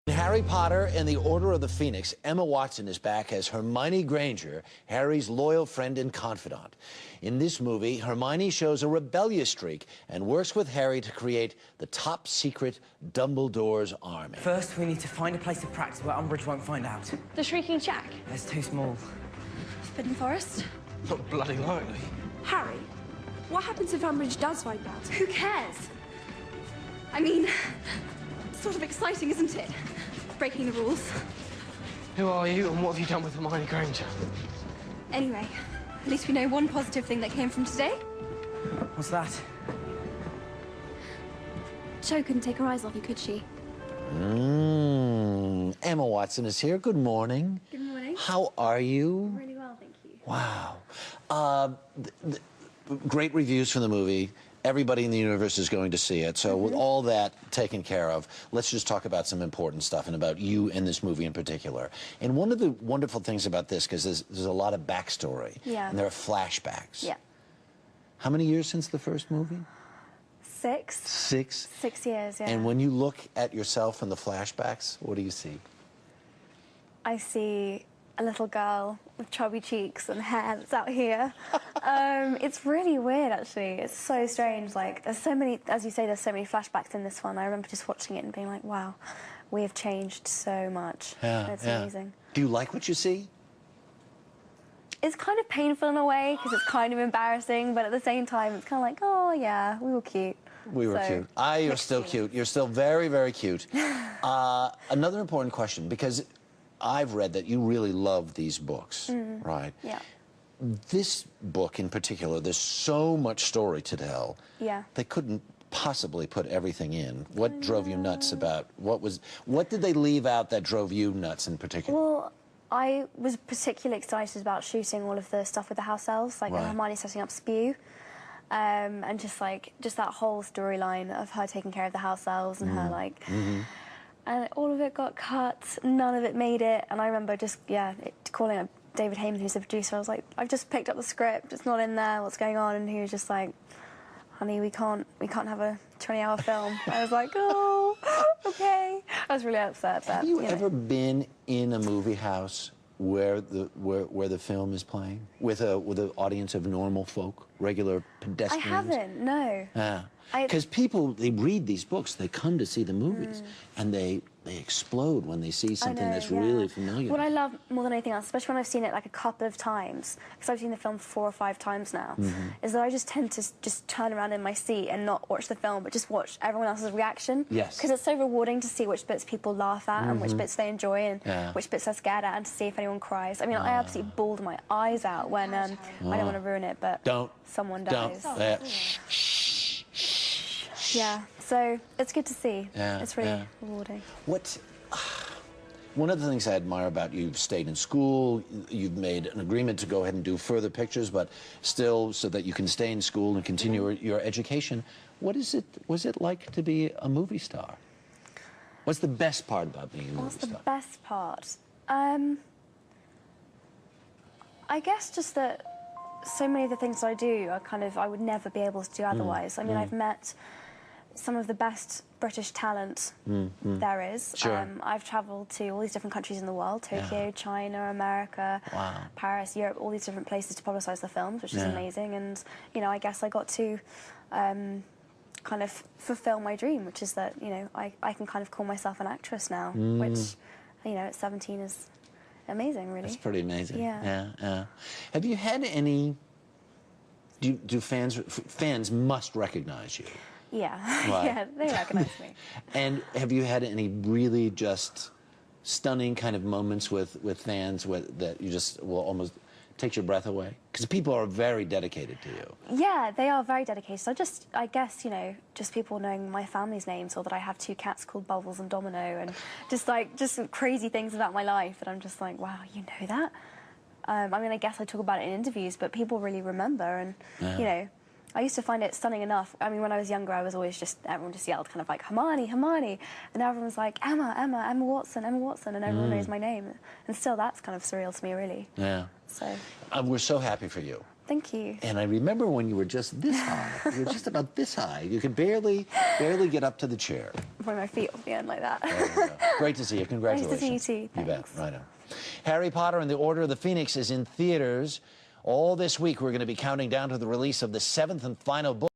In Harry Potter and the Order of the Phoenix, Emma Watson is back as Hermione Granger, Harry's loyal friend and confidant. In this movie, Hermione shows a rebellious streak and works with Harry to create the top-secret Dumbledore's army. First, we need to find a place of practice where Umbridge won't find out. The Shrieking Shack? It's too small. Forbidden Forest? Not bloody likely. Harry, what happens if Umbridge does find out? Who cares? I mean, it's sort of exciting, isn't it? Breaking the rules. Who are you and what have you done with Hermione Granger? Anyway, at least we know one positive thing that came from today. What's that? Cho couldn't take her eyes off you, could she? Emma Watson is here. Good morning. Good morning. How are you? Really well, thank you. Wow. Great reviews for the movie. Everybody in the universe is going to see it. So with all that taken care of, let's just talk about some important stuff and about you in this movie in particular. And one of the wonderful things about this, because there's a lot of backstory, and there are flashbacks. Yeah. How many years since the first movie? 6. 6? 6 years, yeah. And when you look at yourself in the flashbacks, what do you see? I see a little girl with chubby cheeks and hair that's out here. It's really weird, actually. It's so strange. Like, there's so many, as you say, there's so many flashbacks in this one. I remember just watching it and being like, wow, we have changed so much. Yeah, It's amazing. Do you like what you see? It's kind of painful in a way, because it's kind of embarrassing, but at the same time, it's kind of like, oh, yeah, we were cute. We were cute. You're still cute. You're still very, very cute. Another important question, because I've read that you really love these books, right? Yeah. This book in particular, there's so much story to tell. Yeah. They couldn't possibly put everything in. What drove you nuts about, what did they leave out that drove you nuts in particular? Well, I was particularly excited about shooting all of the stuff with the house elves, like Hermione setting up Spew. And just that whole storyline of her taking care of the house elves and her and all of it got cut, none of it made it, and I remember just calling up David Heyman, who's the producer. I was like, I've just picked up the script, it's not in there, what's going on? And he was just like, honey, we can't have a 20-hour film. I was like, oh, okay. I was really upset. Have you ever been in a movie house where the film is playing with an audience of normal folk, regular pedestrians? I haven't, no. Yeah. Because people, they read these books, they come to see the movies, and they explode when they see something that's really familiar. What I love more than anything else, especially when I've seen it like a couple of times, because I've seen the film 4 or 5 times now, is that I just tend to just turn around in my seat and not watch the film, but just watch everyone else's reaction. Yes. Because it's so rewarding to see which bits people laugh at and which bits they enjoy and which bits they're scared at, and to see if anyone cries. I mean, I absolutely bawled my eyes out when, I don't want to ruin it, but someone dies. Yeah, so it's good to see. It's really rewarding. One of the things I admire about you, you've stayed in school, you've made an agreement to go ahead and do further pictures, but still so that you can stay in school and continue your education. Was it like to be a movie star? What's the best part about being a movie star? What's the best part? I guess just that so many of the things I do are I would never be able to do otherwise. I mean, I've met some of the best British talent there is. Sure. I've travelled to all these different countries in the world, Tokyo, China, America, Paris, Europe, all these different places to publicise the films, which is amazing. And, you know, I guess I got to kind of fulfil my dream, which is that, you know, I can kind of call myself an actress now, which, you know, at 17 is amazing, really. That's pretty amazing. Yeah. Have you had any... Do fans must recognize you? Yeah, yeah, they recognize me. And have you had any really just stunning kind of moments with fans that you just will almost take your breath away? Because people are very dedicated to you. Yeah, they are very dedicated. So I guess, you know, just people knowing my family's names, or that I have 2 cats called Bubbles and Domino, and just crazy things about my life that I'm just like, wow, you know that? I mean, I guess I talk about it in interviews, but people really remember, and, you know, I used to find it stunning enough. I mean, when I was younger, I was always everyone just yelled kind of like, Hermione, Hermione. And now everyone's like, Emma, Emma, Emma Watson, and everyone knows my name. And still, that's kind of surreal to me, really. Yeah. So. We're so happy for you. Thank you. And I remember when you were just this high. You were just about this high. You could barely get up to the chair. Probably my feet will be in like that. There you go. Great to see you. Congratulations. Nice to see you too. You bet. Thanks. Right on. Harry Potter and the Order of the Phoenix is in theaters all this week. We're going to be counting down to the release of the 7th and final book.